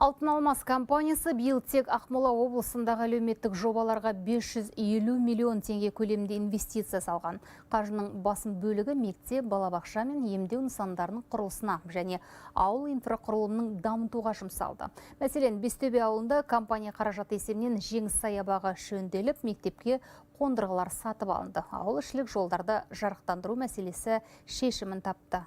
Алтын алмас компаниясы биыл тек Ақмола облысындағы әлеуметтік жобаларға 550 миллион теңге көлемінде инвестиция салған. Қаржының басым бөлігі мектеп, балабақша мен емдеу нысандарының құрылысына және ауыл инфрақұрылымының дамытуға жұмсалды. Мәселен, Бестөбе ауылында компания қаражаты есебінен Жеңіс саябағы жөнделіп, мектепке қондырғылар сатып алынды. Ауылішілік жолдарды жарықтандыру мәселесі шешімін тапты.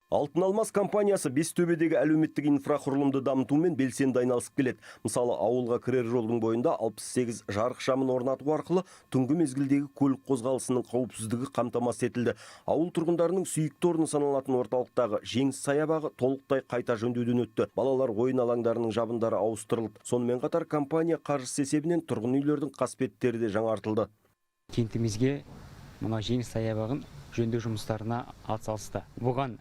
Алтын алмас компаниясы Бестөбедегі әлеуметтік инфрақұрылымды дамытумен белсенді айналысып келеді. Мысалы, ауылға кірер жолдың бойында 68 жарық шамын орнату арқылы түнгі мезгілдегі көлік қозғалысының қауіпсіздігі қамтамасыз етілді. Ауыл тұрғындарының сүйікті орны саналатын орталықтағы Жеңіс саябағы толықтай қайта жөндеуден өтті. Балалар ойын алаңдарының жабындары ауыстырылды. Сонымен қатар компания қаржысы есебінен тұрғын үйлердің қасбеттері де жаңартылды. Кентімізге мына Жеңіс саябағын жөндеу жұмыстарына атсалысты. Бұған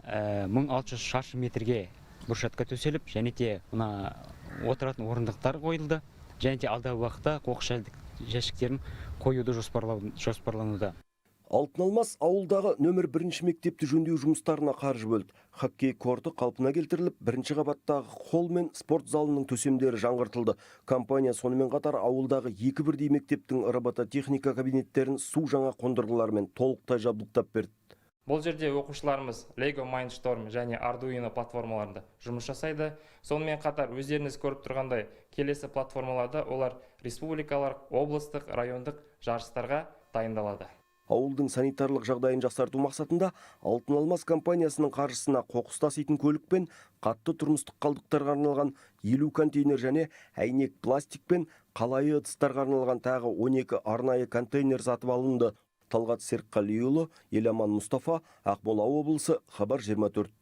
1600 шаршы метрге брусчатка төселіп, және де мына отыратын орындықтар қойылды. Және де алдағы уақытта қоқыс жәшіктерін қоюды жоспарлануда. Алтын алмас ауылдағы нөмір 1 мектепті жөндеу жұмыстарына қаржы бөлді. Хоккей корты қалпына келтіріліп, бірінші қабаттағы холл мен спорт залының төсемдері жаңғыртылды. Компания сонымен қатар ауылдағы 2 бірдей мектептің робототехника кабинеттерін су жаңа қондырғылармен толықтай жабдықтап берді. Бұл жерде оқушыларымыз Lego Mindstorm және Arduino платформаларында жұмыс жасайды. Сонымен қатар өздеріңіз көріп тұрғандай, келесі платформаларда олар республикалар, облыстық, райондық жарыстарға дайындалады. Ауылдың санитарлық жағдайын жақсарту мақсатында Алтын алмас компаниясының қаржысына қоқыс таситын көлік пен қатты тұрмыстық қалдықтарға арналған 50 контейнер және әйнек пластик пен қалайы ыдыстарға арналған тағы 12 арнайы контейнер сатып алынды. Талғат Серікқалиұлы, Еламан Мұстафа, Ақмола облысы, Хабар 24.